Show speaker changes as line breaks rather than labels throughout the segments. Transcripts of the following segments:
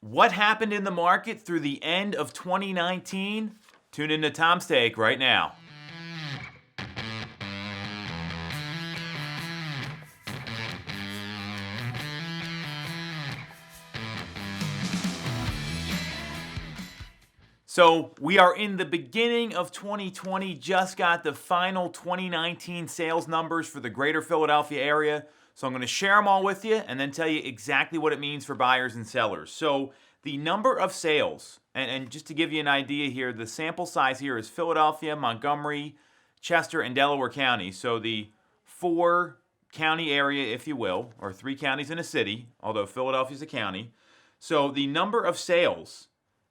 What happened in the market through the end of 2019? Tune in to Tom's Take right now. So we are in the beginning of 2020, just got the final 2019 sales numbers for the greater Philadelphia area. So I'm going to share them all with you and then tell you exactly what it means for buyers and sellers. So the number of sales, and just to give you an idea here, the sample size here is Philadelphia, Montgomery, Chester, and Delaware County. So the 4-county area, if you will, or 3 counties in a city, although Philadelphia's a county. So the number of sales,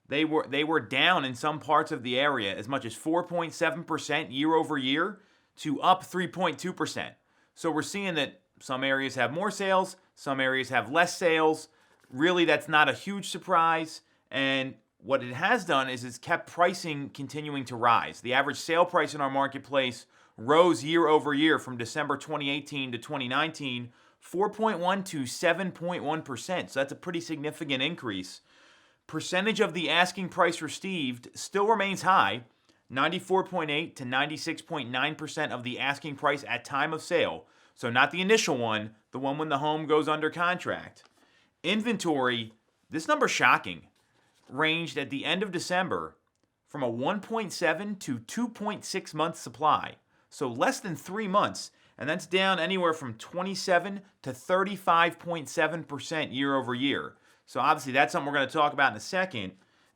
they were down in some parts of the area as much as 4.7% year over year to up 3.2%. So we're seeing that some areas have more sales, some areas have less sales. Really, that's not a huge surprise. And what it has done is it's kept pricing continuing to rise. The average sale price in our marketplace rose year over year from December 2018 to 2019, 4.1 to 7.1%. So that's a pretty significant increase. Percentage of the asking price received still remains high, 94.8 to 96.9% of the asking price at time of sale. So not the initial one, the one when the home goes under contract. Inventory, this number's shocking, ranged at the end of December from a 1.7 to 2.6 month supply. So less than 3 months, and that's down anywhere from 27 to 35.7% year over year. So obviously that's something we're going to talk about in a second.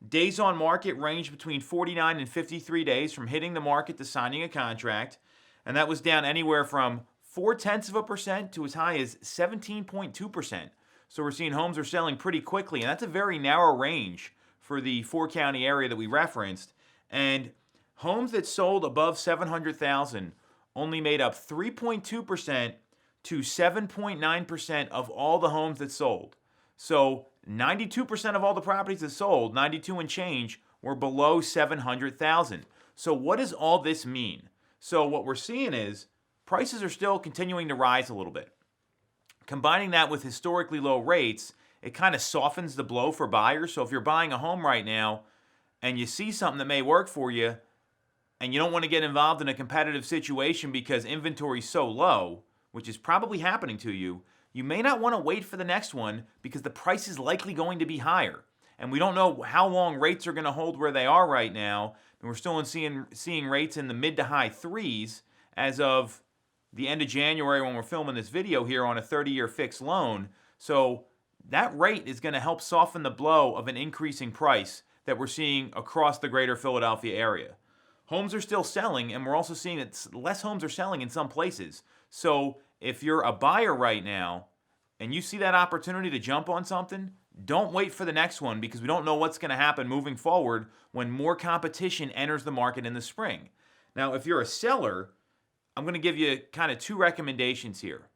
Days on market range between 49 and 53 days from hitting the market to signing a contract, and that was down anywhere from 0.4% to as high as 17.2%. So we're seeing homes are selling pretty quickly, and that's a very narrow range for the 4-county area that we referenced. And homes that sold above 700,000 only made up 3.2% to 7.9% of all the homes that sold. So 92% of all the properties that sold, 92 and change, were below 700,000. So what does all this mean? So what we're seeing is prices are still continuing to rise a little bit. Combining that with historically low rates, it kind of softens the blow for buyers. So if you're buying a home right now and you see something that may work for you and you don't want to get involved in a competitive situation because inventory is so low, which is probably happening to you, you may not want to wait for the next one because the price is likely going to be higher. And we don't know how long rates are going to hold where they are right now. And we're still seeing rates in the mid to high threes as of the end of January when we're filming this video here on a 30-year fixed loan. So that rate is going to help soften the blow of an increasing price that we're seeing across the greater Philadelphia area. Homes are still selling, and we're also seeing that less homes are selling in some places. So if you're a buyer right now and you see that opportunity to jump on something, don't wait for the next one because we don't know what's going to happen moving forward when more competition enters the market in the spring. Now, if you're a seller, I'm going to give you kind of 2 recommendations here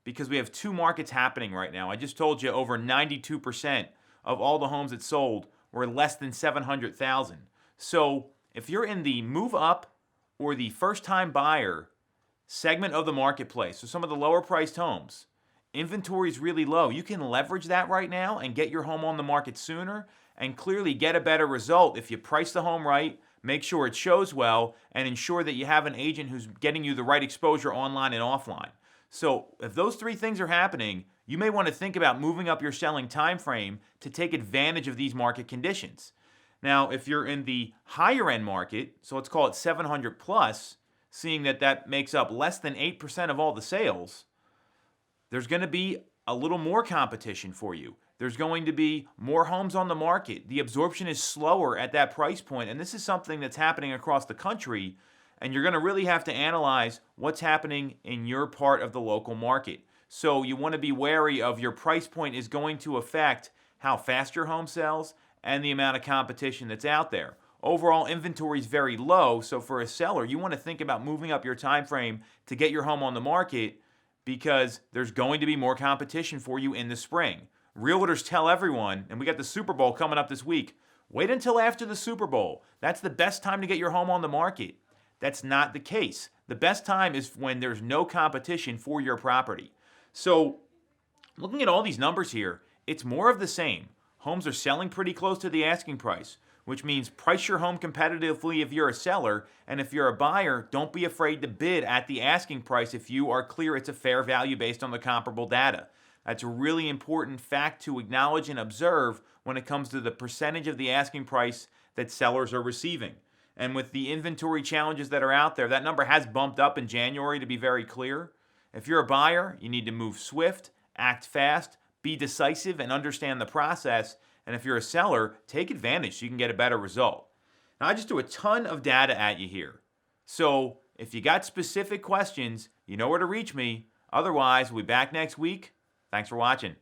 because we have 2 markets happening right now. I just told you over 92% of all the homes that sold were less than 700,000. So if you're in the move up or the first time buyer segment of the marketplace, so some of the lower priced homes, inventory is really low. You can leverage that right now and get your home on the market sooner and clearly get a better result if you price the home right, make sure it shows well, and ensure that you have an agent who's getting you the right exposure online and offline. So if those 3 things are happening, you may want to think about moving up your selling time frame to take advantage of these market conditions. Now, if you're in the higher end market, so let's call it 700 plus, seeing that that makes up less than 8% of all the sales, there's going to be a little more competition for you. There's going to be more homes on the market. The absorption is slower at that price point, and this is something that's happening across the country, and you're going to really have to analyze what's happening in your part of the local market. So you want to be wary of your price point is going to affect how fast your home sells and the amount of competition that's out there. Overall inventory is very low, so for a seller, you want to think about moving up your time frame to get your home on the market because there's going to be more competition for you in the spring. Realtors tell everyone, and we got the Super Bowl coming up this week, wait until after the Super Bowl. That's the best time to get your home on the market. That's not the case. The best time is when there's no competition for your property. So looking at all these numbers here, it's more of the same. homes are selling pretty close to the asking price, which means price your home competitively if you're a seller, and if you're a buyer, don't be afraid to bid at the asking price if you are clear it's a fair value based on the comparable data. That's a really important fact to acknowledge and observe when it comes to the percentage of the asking price that sellers are receiving. And with the inventory challenges that are out there, that number has bumped up in January, to be very clear. If you're a buyer, you need to move swift, act fast, be decisive, and understand the process. And if you're a seller, take advantage so you can get a better result. Now, I just threw a ton of data at you here. So if you got specific questions, you know where to reach me. Otherwise, we'll be back next week. Thanks for watching.